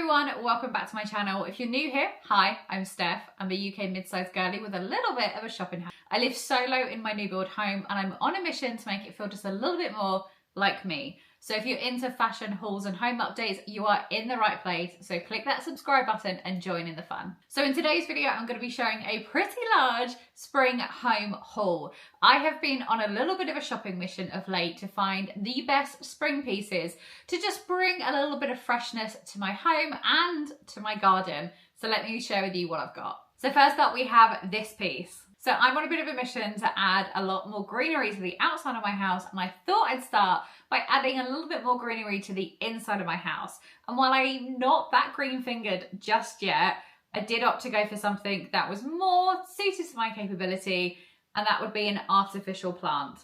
everyone, welcome back to my channel. If you're new here, hi, I'm Steph. I'm a UK mid-sized girly with a little bit of a shopping habit. I live solo in my new build home and I'm on a mission to make it feel just a little bit more like me. So if you're into fashion hauls and home updates, you are in the right place. So click that subscribe button and join in the fun. So in today's video, I'm going to be showing a pretty large spring home haul. I have been on a little bit of a shopping mission of late to find the best spring pieces to just bring a little bit of freshness to my home and to my garden. So let me share with you what I've got. So first up, we have this piece. So I'm on a bit of a mission to add a lot more greenery to the outside of my house, and I thought I'd start by adding a little bit more greenery to the inside of my house. And while I'm not that green fingered just yet, I did opt to go for something that was more suited to my capability, and that would be an artificial plant.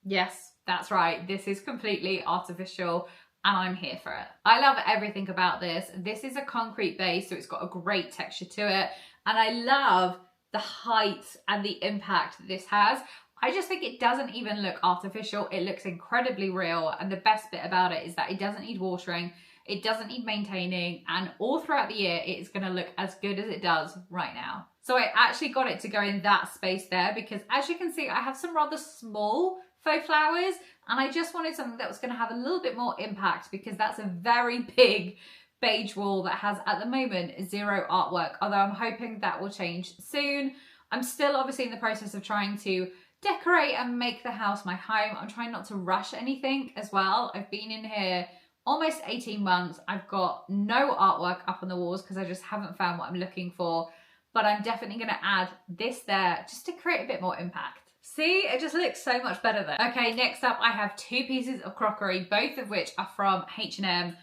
Yes, that's right, this is completely artificial and I'm here for it. I love everything about this. This is a concrete base, so it's got a great texture to it, and I love the height and the impact that this has. I just think it doesn't even look artificial. It looks incredibly real, and the best bit about it is that it doesn't need watering, it doesn't need maintaining, and all throughout the year it is going to look as good as it does right now. So I actually got it to go in that space there because, as you can see, I have some rather small faux flowers, and I just wanted something that was going to have a little bit more impact because that's a very big beige wall that has at the moment zero artwork, although I'm hoping that will change soon. I'm still obviously in the process of trying to decorate and make the house my home. I'm trying not to rush anything as well. I've been in here almost 18 months. I've got no artwork up on the walls because I just haven't found what I'm looking for, but I'm definitely going to add this there just to create a bit more impact. See, it just looks so much better there. Okay, next up I have two pieces of crockery, both of which are from H&M.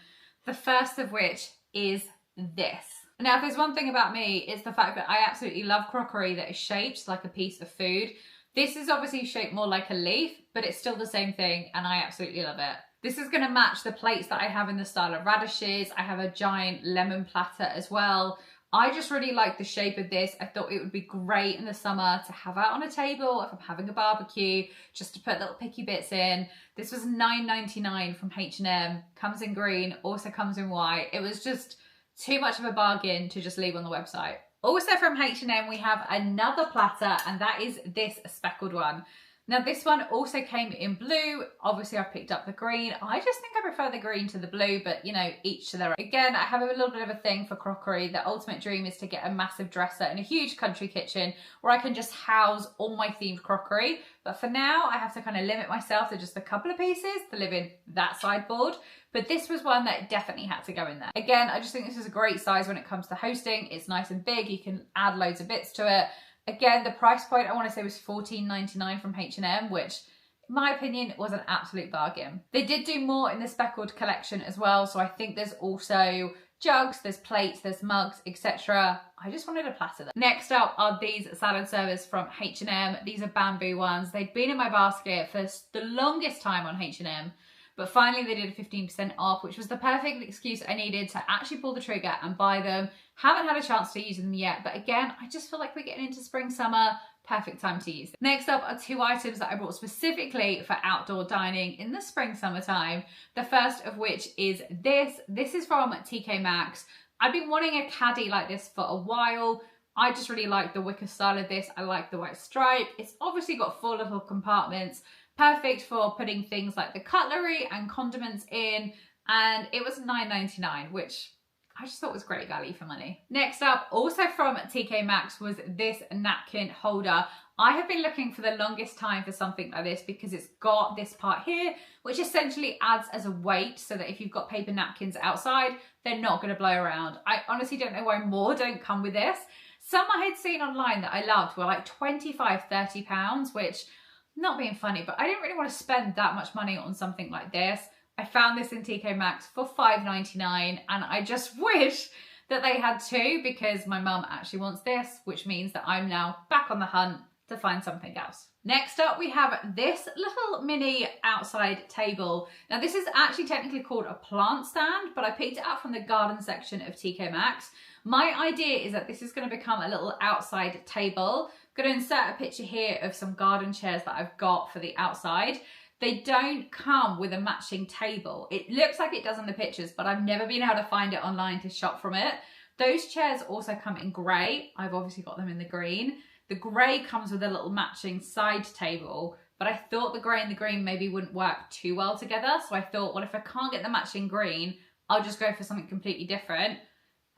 The first of which is this. Now, if there's one thing about me, it's the fact that I absolutely love crockery that is shaped like a piece of food. This is obviously shaped more like a leaf, but it's still the same thing, and I absolutely love it. This is gonna match the plates that I have in the style of radishes. I have a giant lemon platter as well. I just really like the shape of this. I thought it would be great in the summer to have out on a table if I'm having a barbecue, just to put little picky bits in. This was $9.99 from H&M, comes in green, also comes in white. It was just too much of a bargain to just leave on the website. Also from H&M, we have another platter, and that is this speckled one. Now this one also came in blue. Obviously I picked up the green. I just think I prefer the green to the blue, but you know, each to their own. Again, I have a little bit of a thing for crockery. The ultimate dream is to get a massive dresser and a huge country kitchen where I can just house all my themed crockery. But for now, I have to kind of limit myself to just a couple of pieces to live in that sideboard. But this was one that definitely had to go in there. Again, I just think this is a great size when it comes to hosting. It's nice and big. You can add loads of bits to it. Again, the price point I want to say was $14.99 from H&M, which in my opinion was an absolute bargain. They did do more in the speckled collection as well, so I think there's also jugs, there's plates, there's mugs, etc. I just wanted a platter there. Next up are these salad servers from H&M. These are bamboo ones. They've been in my basket for the longest time on H&M, but finally they did a 15% off, which was the perfect excuse I needed to actually pull the trigger and buy them. Haven't had a chance to use them yet, but again, I just feel like we're getting into spring, summer, perfect time to use them. Next up are two items that I bought specifically for outdoor dining in the spring, summertime. The first of which is this. This is from TK Maxx. I've been wanting a caddy like this for a while. I just really like the wicker style of this. I like the white stripe. It's obviously got 4 little compartments, perfect for putting things like the cutlery and condiments in, and it was $9.99, which I just thought was great value for money. Next up, also from TK Maxx, was this napkin holder. I have been looking for the longest time for something like this because it's got this part here, which essentially adds as a weight so that if you've got paper napkins outside, they're not gonna blow around. I honestly don't know why more don't come with this. Some I had seen online that I loved were like 25, 30 pounds, which, not being funny, but I didn't really want to spend that much money on something like this. I found this in TK Maxx for $5.99, and I just wish that they had two because my mum actually wants this, which means that I'm now back on the hunt to find something else. Next up, we have this little mini outside table. Now this is actually technically called a plant stand, but I picked it up from the garden section of TK Maxx. My idea is that this is going to become a little outside table. I'm going to insert a picture here of some garden chairs that I've got for the outside. They don't come with a matching table. It looks like it does in the pictures, but I've never been able to find it online to shop from it. Those chairs also come in grey. I've obviously got them in the green. The grey comes with a little matching side table, but I thought the grey and the green maybe wouldn't work too well together. So I thought, well, if I can't get the matching green, I'll just go for something completely different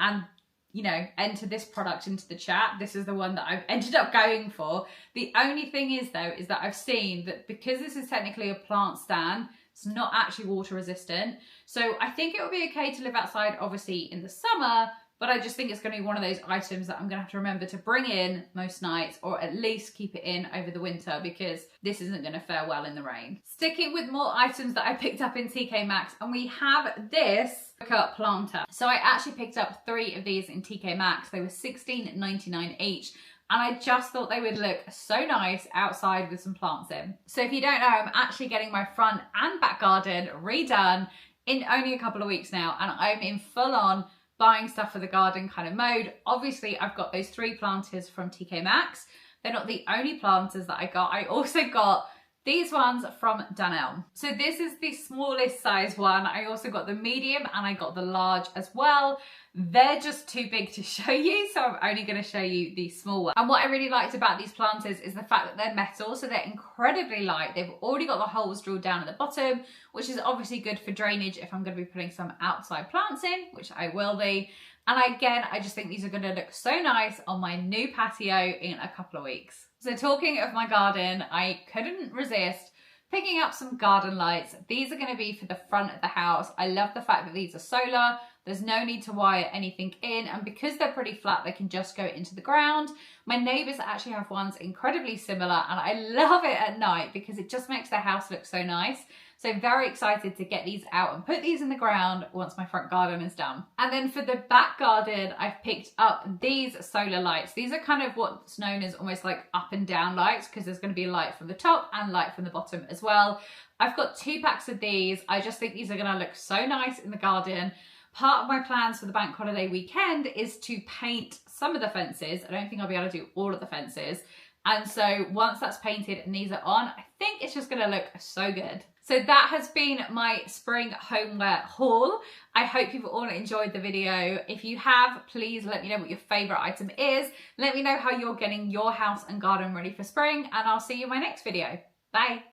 and, you know, enter this product into the chat. This is the one that I've ended up going for. The only thing is though, is that I've seen that because this is technically a plant stand, it's not actually water resistant. So I think it will be okay to live outside, obviously in the summer, but I just think it's going to be one of those items that I'm going to have to remember to bring in most nights, or at least keep it in over the winter, because this isn't going to fare well in the rain. Sticking with more items that I picked up in TK Maxx, and we have this planter. So I actually picked up 3 of these in TK Maxx. They were $16.99 each. And I just thought they would look so nice outside with some plants in. So if you don't know, I'm actually getting my front and back garden redone in only a couple of weeks now. And I'm in full on buying stuff for the garden kind of mode. Obviously, I've got those 3 planters from TK Maxx. They're not the only planters that I got. I also got these ones from Dunelm. So this is the smallest size one. I also got the medium and I got the large as well. They're just too big to show you, so I'm only going to show you the small one. And what I really liked about these planters is the fact that they're metal, so they're incredibly light. They've already got the holes drilled down at the bottom, which is obviously good for drainage if I'm going to be putting some outside plants in, which I will be. And again, I just think these are going to look so nice on my new patio in a couple of weeks. So talking of my garden, I couldn't resist picking up some garden lights. These are going to be for the front of the house. I love the fact that these are solar. There's no need to wire anything in, and because they're pretty flat, they can just go into the ground. My neighbours actually have ones incredibly similar, and I love it at night because it just makes their house look so nice. So very excited to get these out and put these in the ground once my front garden is done. And then for the back garden, I've picked up these solar lights. These are kind of what's known as almost like up and down lights, because there's going to be light from the top and light from the bottom as well. I've got 2 packs of these. I just think these are going to look so nice in the garden. Part of my plans for the bank holiday weekend is to paint some of the fences. I don't think I'll be able to do all of the fences. And so once that's painted and these are on, I think it's just going to look so good. So that has been my spring homeware haul. I hope you've all enjoyed the video. If you have, please let me know what your favourite item is. Let me know how you're getting your house and garden ready for spring, and I'll see you in my next video. Bye.